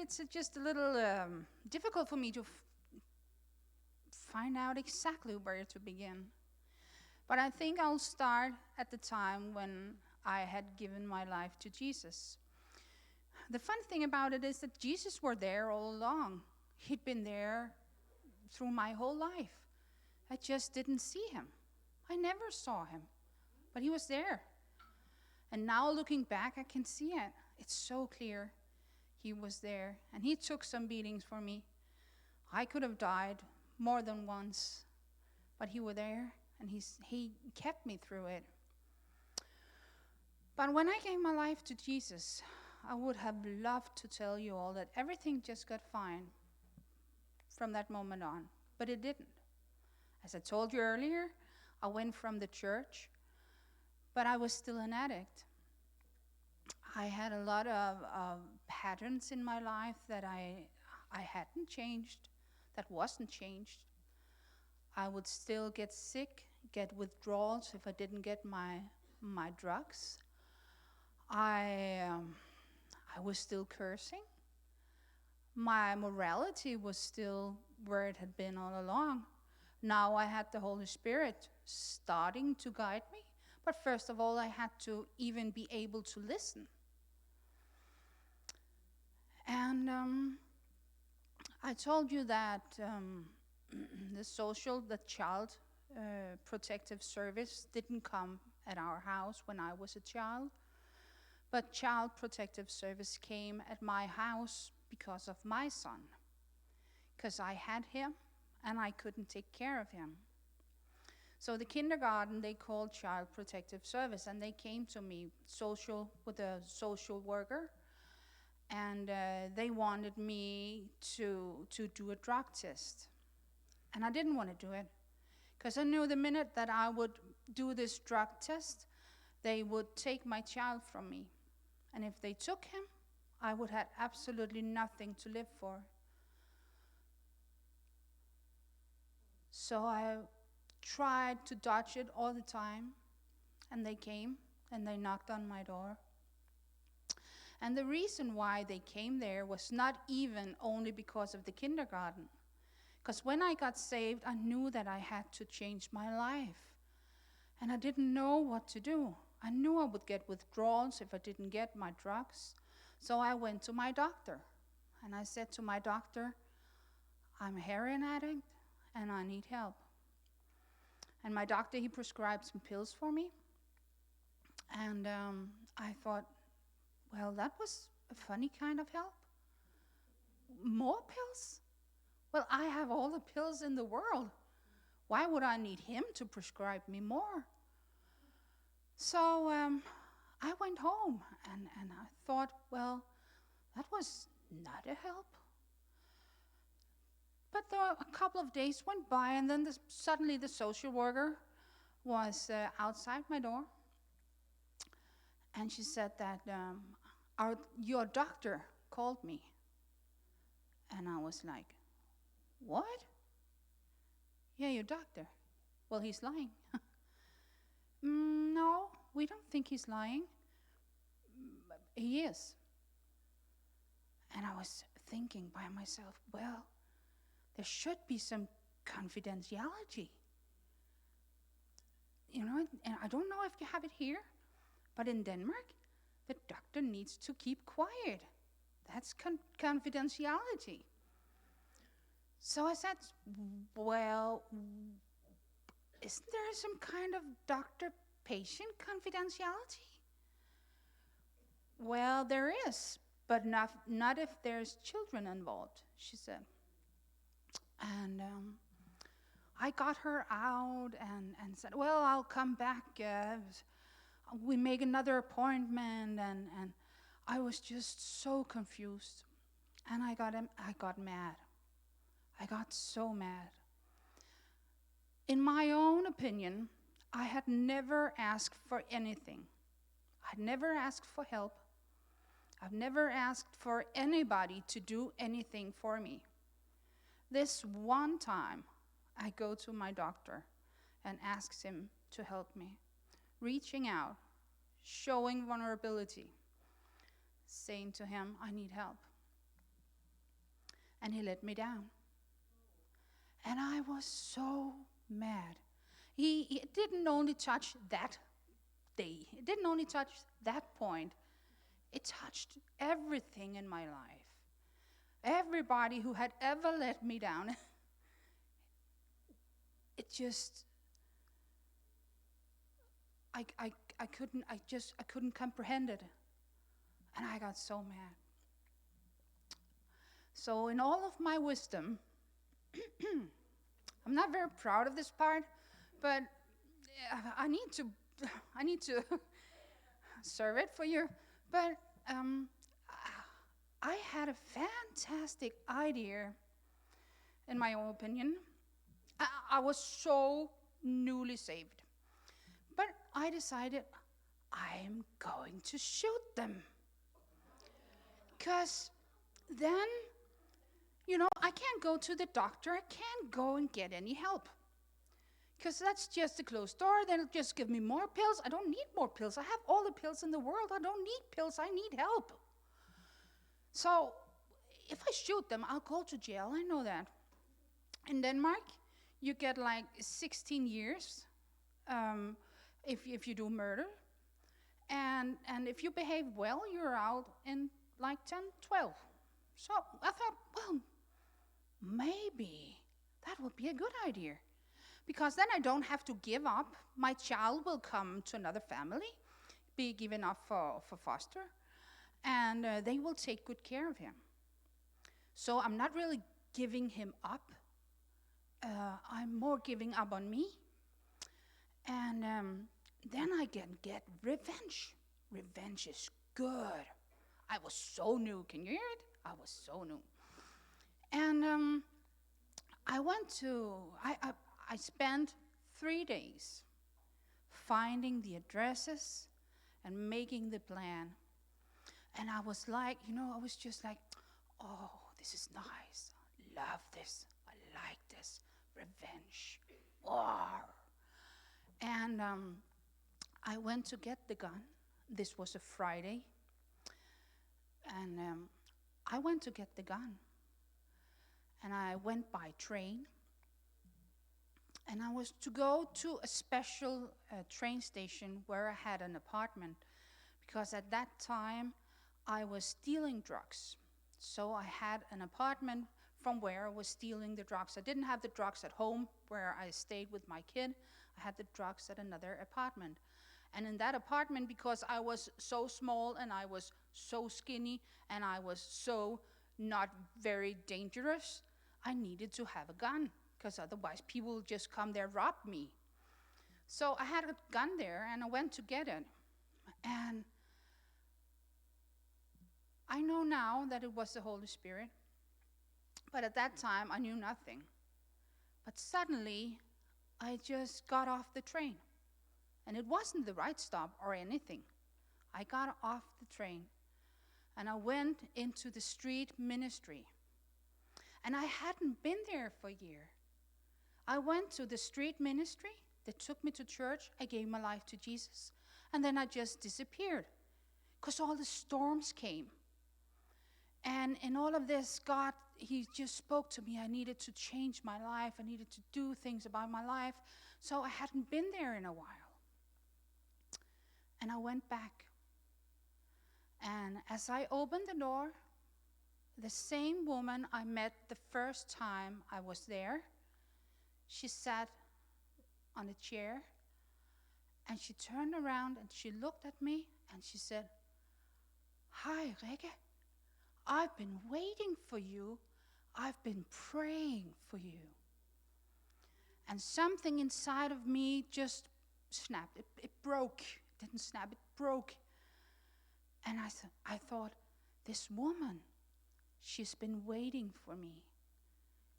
it's just a little difficult for me to find out exactly where to begin. But I think I'll start at the time when I had given my life to Jesus. The fun thing about it is that Jesus was there all along. He'd been there through my whole life. I just didn't see him. I never saw him, but he was there. And now looking back, I can see it. It's so clear. He was there, and he took some beatings for me. I could have died more than once, but he was there, and he kept me through it. But when I gave my life to Jesus, I would have loved to tell you all that everything just got fine from that moment on, but it didn't. As I told you earlier, I went from the church, but I was still an addict. I had a lot of patterns in my life that I hadn't changed, that wasn't changed. I would still get sick, get withdrawals if I didn't get my drugs. I was still cursing. My morality was still where it had been all along. Now I had the Holy Spirit starting to guide me, but first of all, I had to even be able to listen. And I told you that the child protective service didn't come at our house when I was a child, but child protective service came at my house because of my son, because I had him and I couldn't take care of him. So the kindergarten, they called child protective service, and they came to me with a social worker, and they wanted me to do a drug test. And I didn't want to do it, because I knew the minute that I would do this drug test, they would take my child from me. And if they took him, I would have absolutely nothing to live for. So I tried to dodge it all the time, and they came, and they knocked on my door. And the reason why they came there was not even only because of the kindergarten. Because when I got saved, I knew that I had to change my life. And I didn't know what to do. I knew I would get withdrawals if I didn't get my drugs. So I went to my doctor. And I said to my doctor, I'm a heroin addict and I need help. And my doctor, he prescribed some pills for me. And I thought, well, that was a funny kind of help. More pills? Well, I have all the pills in the world. Why would I need him to prescribe me more? So I went home, and I thought, well, that was not a help. But a couple of days went by, and then suddenly the social worker was outside my door. And she said that your doctor called me. And I was like, what? Yeah, your doctor. Well, he's lying. No, we don't think he's lying. He is. And I was thinking by myself, well, there should be some confidentiality. You know, and I don't know if you have it here, but in Denmark, the doctor needs to keep quiet. That's confidentiality. So I said, well, isn't there some kind of doctor-patient confidentiality? Well, there is, but not if there's children involved, she said. And I got her out and said, well, I'll come back. We make another appointment, and I was just so confused. And I got mad. I got so mad. In my own opinion, I had never asked for anything. I'd never asked for help. I've never asked for anybody to do anything for me. This one time, I go to my doctor and ask him to help me, reaching out, showing vulnerability, saying to him, I need help. and he let me down. And I was so mad. He didn't only touch that day. It didn't only touch that point. It touched everything in my life. Everybody who had ever let me down. It just, I couldn't comprehend it. And I got so mad. So in all of my wisdom, I'm not very proud of this part, but I need to serve it for you. But I had a fantastic idea, in my own opinion. I was so newly saved. But I decided I'm going to shoot them. Because then, I can't go to the doctor. I can't go and get any help. Because that's just a closed door. They'll just give me more pills. I don't need more pills. I have all the pills in the world. I don't need pills. I need help. So if I shoot them, I'll go to jail. I know that. In Denmark, you get like 16 years if you do murder. And if you behave well, you're out in like 10, 12. So I thought, well, maybe that would be a good idea. Because then I don't have to give up. My child will come to another family, be given up for foster, and they will take good care of him. So I'm not really giving him up. I'm more giving up on me. And then I can get revenge. Revenge is good. I was so new. Can you hear it? I was so new. And I spent 3 days finding the addresses and making the plan. And I was like, I was just like, oh, this is nice. I love this. I like this. Revenge. Oh. And I went to get the gun. This was a Friday. And I went to get the gun. And I went by train. And I was to go to a special train station where I had an apartment. Because at that time, I was stealing drugs. So I had an apartment from where I was stealing the drugs. I didn't have the drugs at home where I stayed with my kid. I had the drugs at another apartment. And in that apartment, because I was so small and I was so skinny and I was so not very dangerous, I needed to have a gun. Because otherwise people would just come there and rob me. So I had a gun there, and I went to get it. And I know now that it was the Holy Spirit, but at that time I knew nothing. But suddenly, I just got off the train. And it wasn't the right stop or anything. I got off the train, and I went into the street ministry. And I hadn't been there for a year. I went to the street ministry. They took me to church. I gave my life to Jesus. And then I just disappeared. Because all the storms came. And in all of this, God, He just spoke to me. I needed to change my life. I needed to do things about my life. So I hadn't been there in a while. And I went back. And as I opened the door, the same woman I met the first time I was there, she sat on a chair, and she turned around and she looked at me and she said, "Hi, Rikke. I've been waiting for you. I've been praying for you." And something inside of me just snapped. It broke. It didn't snap, it broke. And I thought, this woman, she's been waiting for me.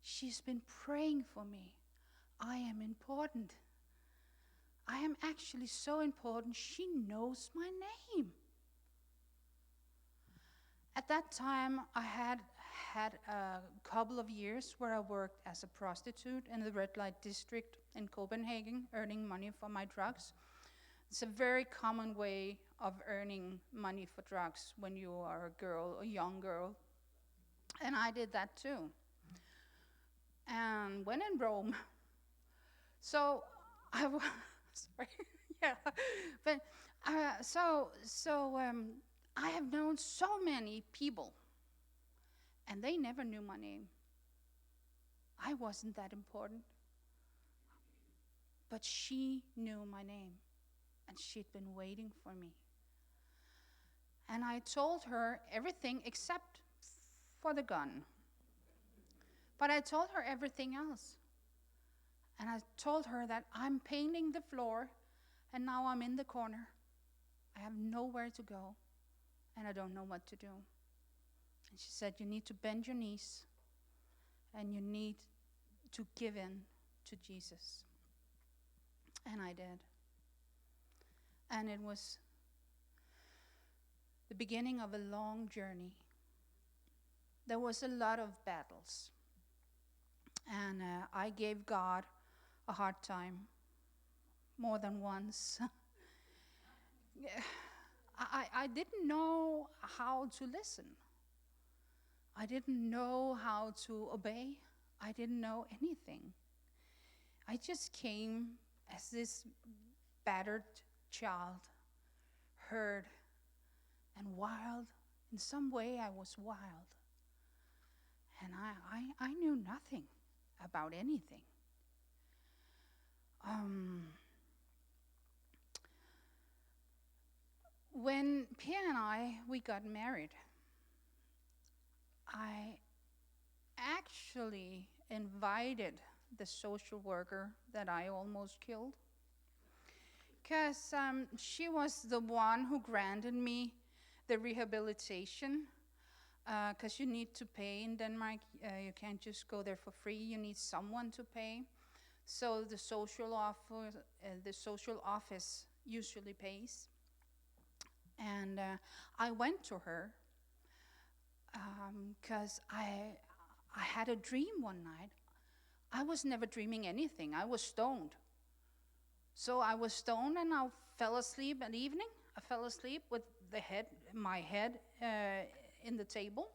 She's been praying for me. I am important. I am actually so important. She knows my name. At that time, I had a couple of years where I worked as a prostitute in the red light district in Copenhagen, earning money for my drugs. It's a very common way of earning money for drugs when you are a girl, a young girl. And I did that too. And when in Rome, so I was, sorry, yeah, but I have known so many people, and they never knew my name. I wasn't that important, but she knew my name, and she'd been waiting for me. And I told her everything except for the gun. But I told her everything else. And I told her that I'm painting the floor, and now I'm in the corner. I have nowhere to go, and I don't know what to do. And she said, you need to bend your knees, and you need to give in to Jesus. And I did. And it was the beginning of a long journey. There was a lot of battles. And I gave God a hard time more than once. I didn't know how to listen. I didn't know how to obey. I didn't know anything. I just came as this battered child, hurt and wild. In some way I was wild. And I knew nothing about anything. When Pierre and we got married, I actually invited the social worker that I almost killed, because she was the one who granted me the rehabilitation, because you need to pay in Denmark. You can't just go there for free. You need someone to pay. So the social office usually pays. And I went to her because I had a dream one night. I was never dreaming anything. I was stoned. So I was stoned and I fell asleep at evening. I fell asleep with my head in the table.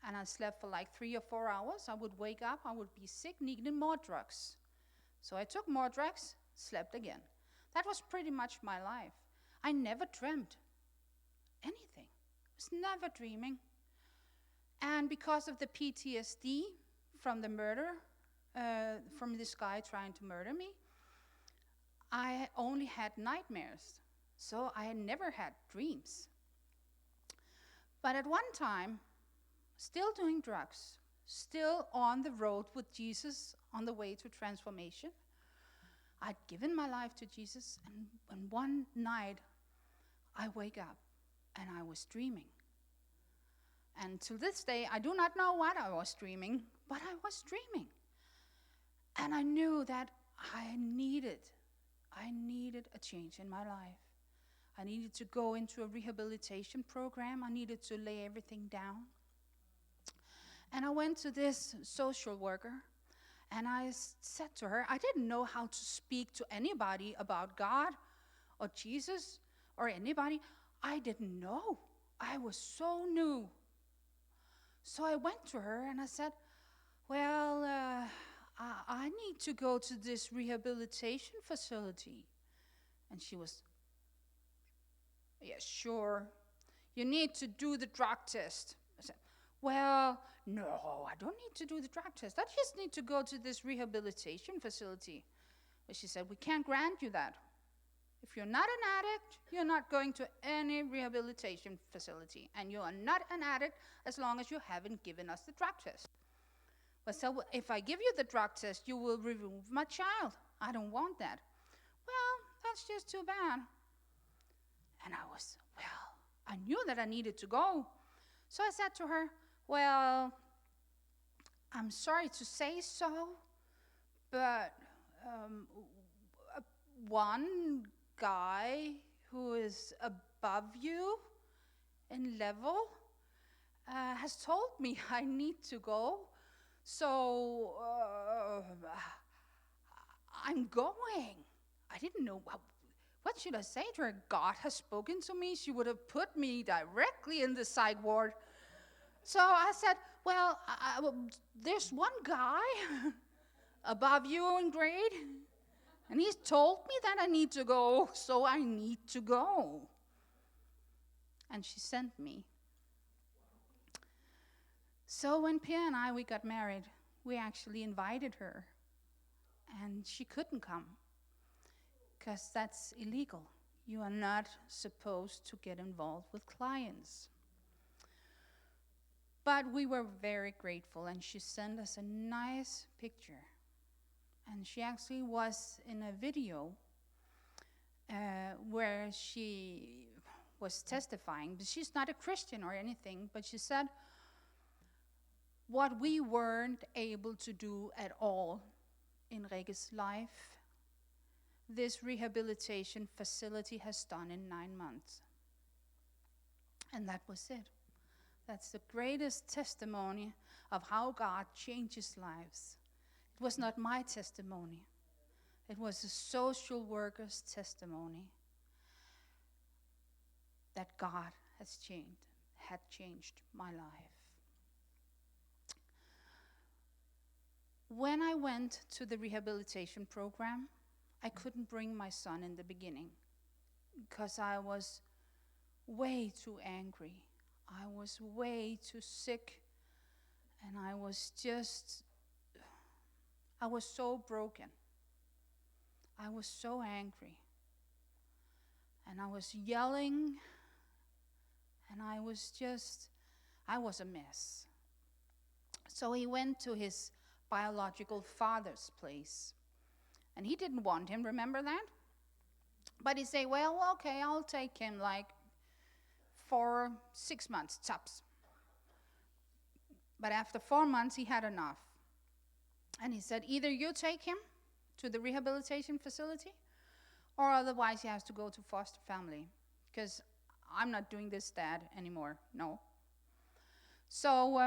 And I slept for like 3 or 4 hours. I would wake up, I would be sick, needing more drugs. So I took more drugs, slept again. That was pretty much my life. I never dreamt anything. I was never dreaming. And because of the PTSD from the murder, from this guy trying to murder me, I only had nightmares. So I had never had dreams. But at one time, still doing drugs, still on the road with Jesus, on the way to transformation, I'd given my life to Jesus, and one night I wake up and I was dreaming. And to this day, I do not know what I was dreaming, but I was dreaming. And I knew that I needed a change in my life. I needed to go into a rehabilitation program. I needed to lay everything down. And I went to this social worker, and I said to her, I didn't know how to speak to anybody about God or Jesus or anybody. I didn't know. I was so new. So I went to her and I said, well, I need to go to this rehabilitation facility. And she was, yeah, sure. You need to do the drug test. I said, well, no, I don't need to do the drug test. I just need to go to this rehabilitation facility. But she said, we can't grant you that. If you're not an addict, you're not going to any rehabilitation facility. And you are not an addict as long as you haven't given us the drug test. But so if I give you the drug test, you will remove my child. I don't want that. Well, that's just too bad. And I knew that I needed to go. So I said to her, well, I'm sorry to say so, but one guy who is above you in level has told me I need to go. So I'm going. I didn't know what should I say to her. God has spoken to me. She would have put me directly in the psych ward. So I said, well, there's one guy above you in grade, and he's told me that I need to go, so I need to go. And she sent me. So when Pia and we got married, we actually invited her, and she couldn't come, because that's illegal. You are not supposed to get involved with clients. But we were very grateful, and she sent us a nice picture. And she actually was in a video where she was testifying. But she's not a Christian or anything, but she said, what we weren't able to do at all in Rikke's life, this rehabilitation facility has done in 9 months. And that was it. That's the greatest testimony of how God changes lives. It was not my testimony. It was a social worker's testimony that God had changed my life. When I went to the rehabilitation program, I couldn't bring my son in the beginning because I was way too angry. I was way too sick, and I was so broken. I was so angry, and I was yelling, and I was a mess. So he went to his biological father's place, and he didn't want him, remember that? But he said, well, okay, I'll take him for 6 months, tops. But after 4 months, he had enough. And he said, either you take him to the rehabilitation facility, or otherwise he has to go to foster family, because I'm not doing this, Dad, anymore, no. So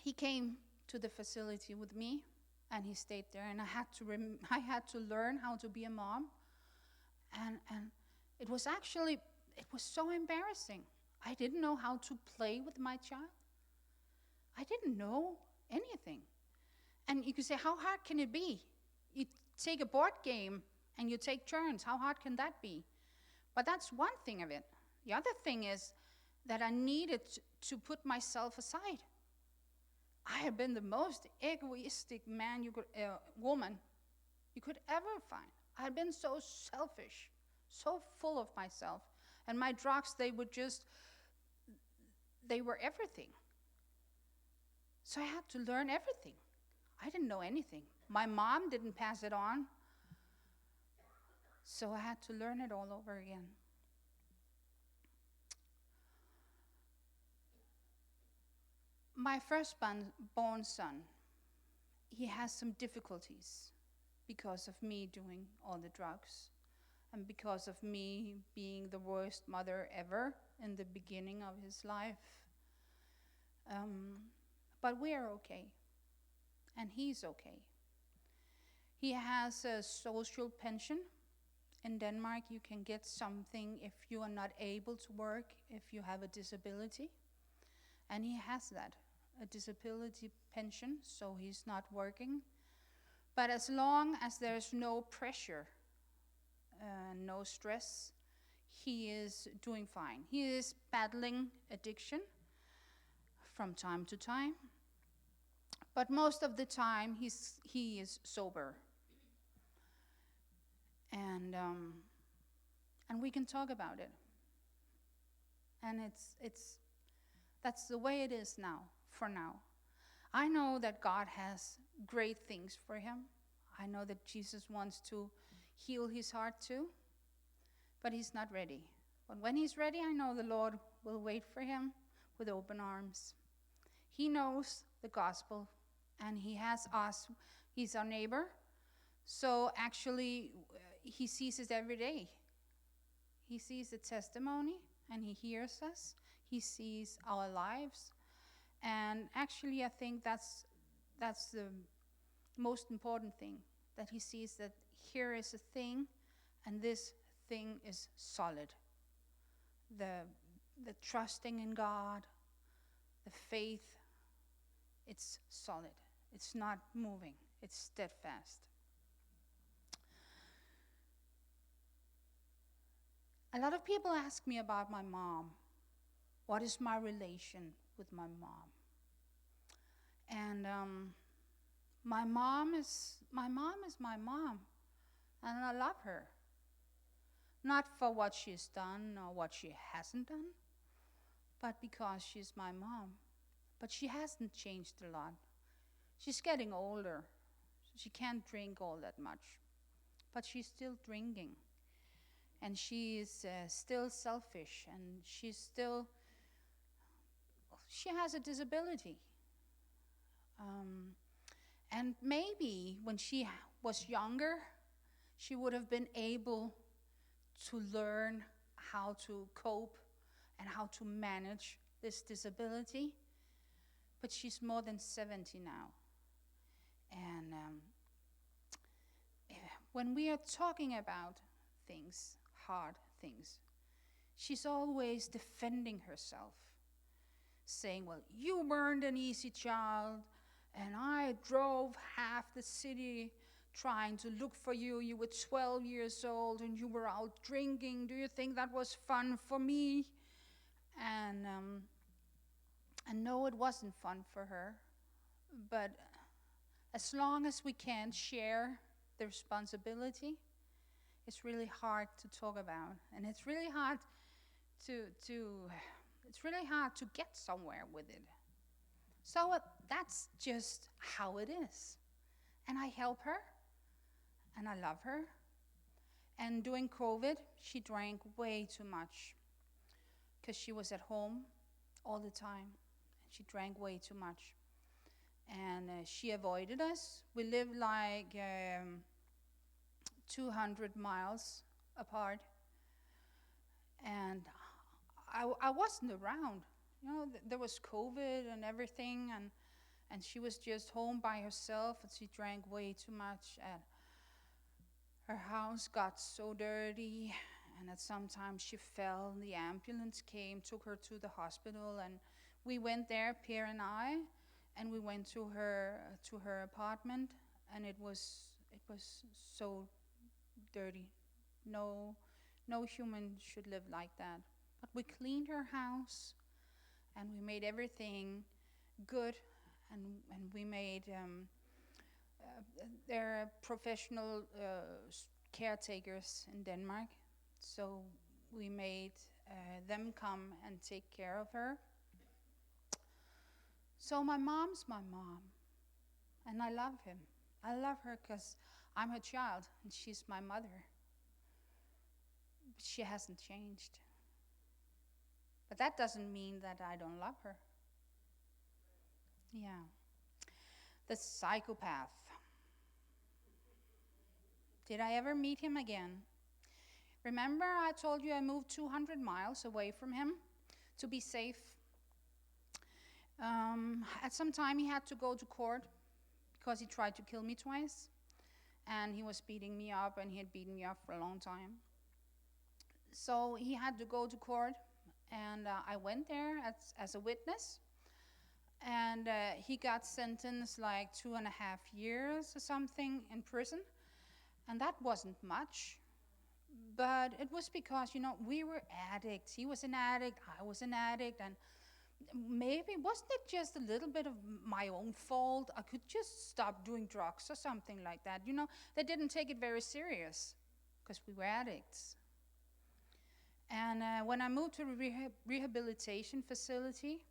he came to the facility with me, and he stayed there, and I had to learn how to be a mom. And it was so embarrassing. I didn't know how to play with my child. I didn't know anything. And you could say, how hard can it be? You take a board game and you take turns. How hard can that be? But that's one thing of it. The other thing is that I needed to put myself aside. I had been the most egoistic woman you could ever find. I had been so selfish, so full of myself. And my drugs, they were everything. So I had to learn everything. I didn't know anything. My mom didn't pass it on. So I had to learn it all over again. My firstborn son, he has some difficulties because of me doing all the drugs and because of me being the worst mother ever in the beginning of his life. But we are okay, and he's okay. He has a social pension. In Denmark, you can get something if you are not able to work, if you have a disability. And he has that, a disability pension, so he's not working. But as long as there's no pressure, no stress, he is doing fine. He is battling addiction from time to time, but most of the time he is sober. And we can talk about it. And that's the way it is now, for now. I know that God has great things for him. I know that Jesus wants to heal his heart too, but he's not ready. But when he's ready, I know the Lord will wait for him with open arms. He knows the gospel, and he has us. He's our neighbor. So actually, he sees it every day. He sees the testimony, and he hears us. He sees our lives. And actually, I think that's the most important thing, that he sees that here is a thing, and this thing is solid. The trusting in God, the faith, it's solid. It's not moving. It's steadfast. A lot of people ask me about my mom. What is my relation with my mom? And my mom is my mom, and I love her. Not for what she's done or what she hasn't done, but because she's my mom. But she hasn't changed a lot. She's getting older. She can't drink all that much, but she's still drinking. And she is still selfish, and she has a disability. And maybe when she was younger, she would have been able to learn how to cope and how to manage this disability. But she's more than 70 now. And when we are talking about things, hard things, she's always defending herself, saying, well, you weren't an easy child, and I drove half the city trying to look for you. You were 12 years old, and you were out drinking. Do you think that was fun for me? And no, it wasn't fun for her. But as long as we can't share the responsibility, it's really hard to talk about, and it's really hard to get somewhere with it. So that's just how it is. And I help her, and I love her. And during COVID, she drank way too much because she was at home all the time. She drank way too much. And she avoided us. We lived like 200 miles apart. And I wasn't around. You know, there was COVID and everything, and she was just home by herself, and she drank way too much, and her house got so dirty, and at some time she fell, and the ambulance came, took her to the hospital, and we went there, Pierre and I, and we went to her apartment, and it was so dirty. No human should live like that. But we cleaned her house, and we made everything good, and we made they're professional caretakers in Denmark, so we made them come and take care of her. So my mom's my mom, and I love him. I love her because I'm her child, and she's my mother. But she hasn't changed. But that doesn't mean that I don't love her. Yeah. The psychopath. Did I ever meet him again? Remember I told you I moved 200 miles away from him to be safe? At some time he had to go to court because he tried to kill me twice. And he was beating me up, and he had beaten me up for a long time. So he had to go to court, and I went there as a witness. And he got sentenced like 2.5 years or something in prison. And that wasn't much. But it was because, we were addicts. He was an addict, I was an addict, and maybe wasn't it just a little bit of my own fault? I could just stop doing drugs or something like that. They didn't take it very serious because we were addicts. And when I moved to a rehabilitation facility,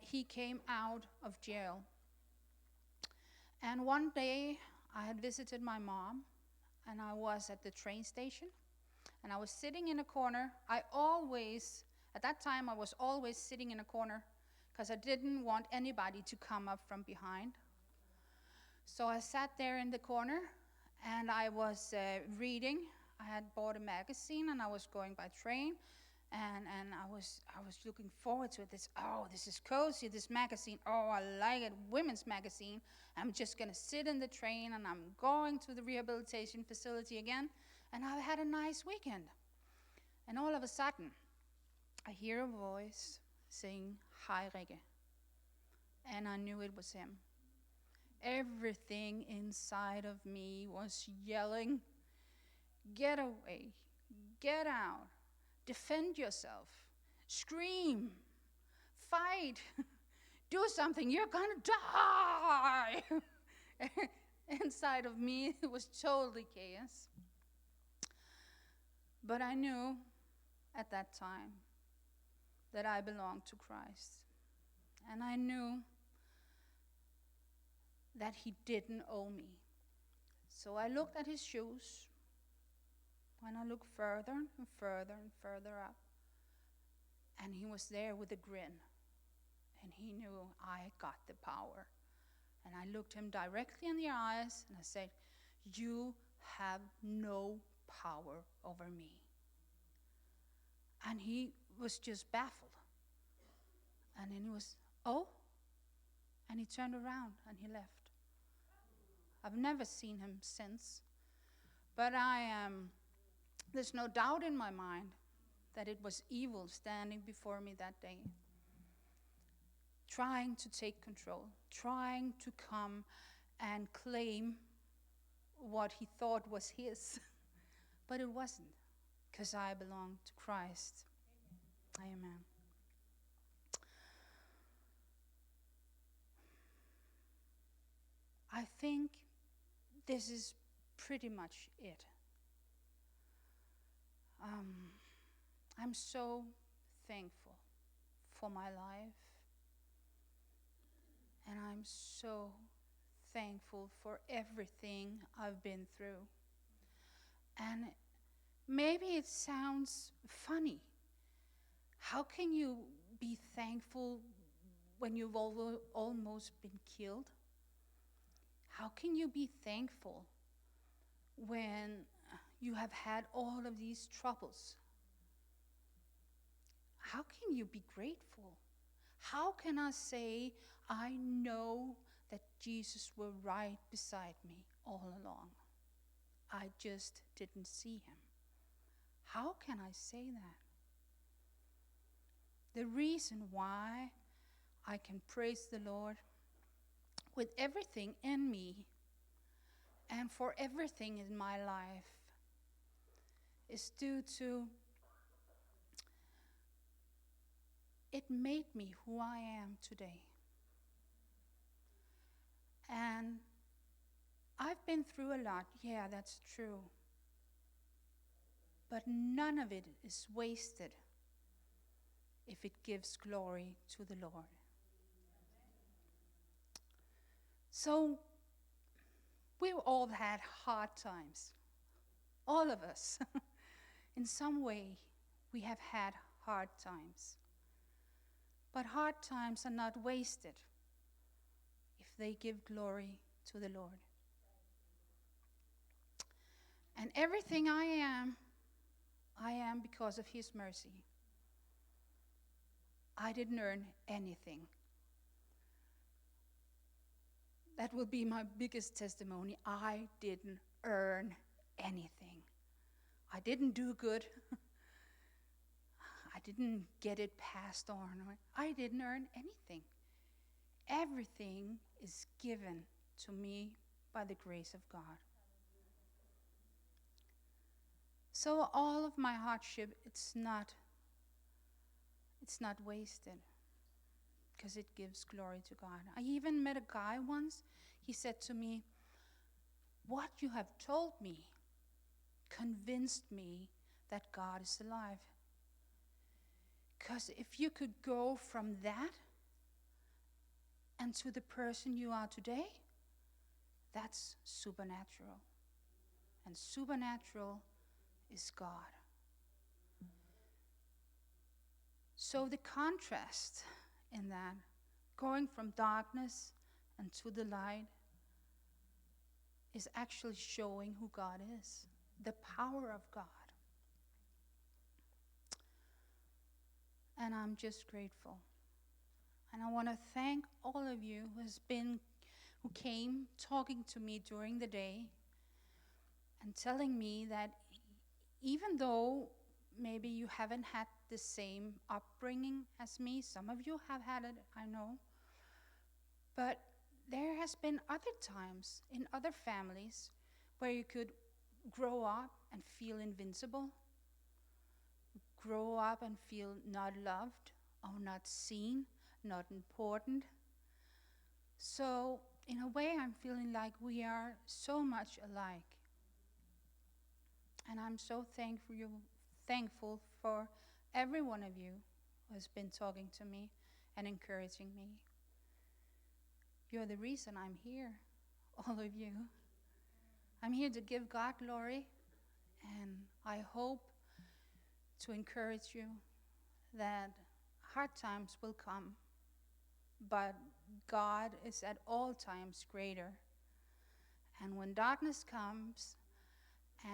he came out of jail. And one day I had visited my mom, and I was at the train station, and I was sitting in a corner. At that time, I was always sitting in a corner because I didn't want anybody to come up from behind. So I sat there in the corner, and I was reading. I had bought a magazine, and I was going by train, and I was looking forward to it. This is cozy, this magazine. Oh, I like it, women's magazine. I'm just going to sit in the train, and I'm going to the rehabilitation facility again, and I had a nice weekend. And all of a sudden, I hear a voice saying, "Hi, Rikke." And I knew it was him. Everything inside of me was yelling, "Get away, get out, defend yourself, scream, fight, do something, you're gonna die." Inside of me, it was totally chaos. But I knew at that time that I belonged to Christ. And I knew that he didn't owe me. So I looked at his shoes, and I looked further and further and further up. And he was there with a grin. And he knew I got the power. And I looked him directly in the eyes and I said, "You have no power over me." And he was just baffled. And then he was, "Oh?" And he turned around and he left. I've never seen him since. But there's no doubt in my mind that it was evil standing before me that day, trying to take control, trying to come and claim what he thought was his. But it wasn't, because I belong to Christ. Amen. I think this is pretty much it. I'm so thankful for my life, and I'm so thankful for everything I've been through. And maybe it sounds funny. How can you be thankful when you've almost been killed? How can you be thankful when you have had all of these troubles? How can you be grateful? How can I say, I know that Jesus was right beside me all along? I just didn't see him. How can I say that? The reason why I can praise the Lord with everything in me and for everything in my life is due to it made me who I am today. And I've been through a lot, yeah, that's true. But none of it is wasted if it gives glory to the Lord. So, we've all had hard times. All of us. In some way, we have had hard times. But hard times are not wasted if they give glory to the Lord. And everything I am because of his mercy. I didn't earn anything. That will be my biggest testimony. I didn't earn anything. I didn't do good. I didn't get it passed on. I didn't earn anything. Everything is given to me by the grace of God. So all of my hardship, it's not wasted, because it gives glory to God. I even met a guy once. He said to me, "What you have told me convinced me that God is alive. Because if you could go from that and to the person you are today, that's supernatural. And supernatural is God." So the contrast in that, going from darkness and to the light, is actually showing who God is, the power of God. And I'm just grateful. And I want to thank all of you who came talking to me during the day and telling me that even though maybe you haven't had the same upbringing as me. Some of you have had it, I know. But there has been other times in other families where you could grow up and feel invincible, grow up and feel not loved or not seen, not important. So in a way, I'm feeling like we are so much alike. And I'm so thankful for every one of you who has been talking to me and encouraging me. You're the reason I'm here, all of you. I'm here to give God glory, and I hope to encourage you that hard times will come, but God is at all times greater. And when darkness comes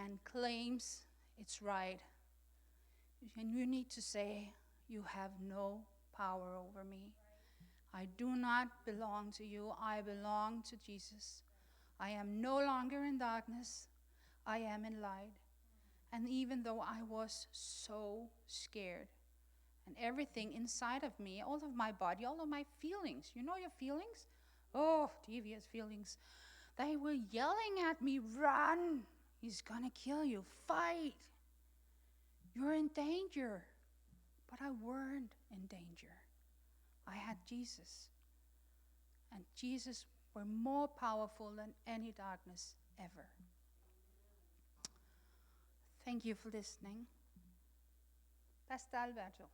and claims it's right, and you need to say, you have no power over me. I do not belong to you. I belong to Jesus. I am no longer in darkness. I am in light. And even though I was so scared, and everything inside of me, all of my body, all of my feelings, you know your feelings? Oh, devious feelings. They were yelling at me, run! He's gonna kill you, fight! You're in danger. But I weren't in danger. I had Jesus. And Jesus were more powerful than any darkness ever. Thank you for listening. Pastor Alberto.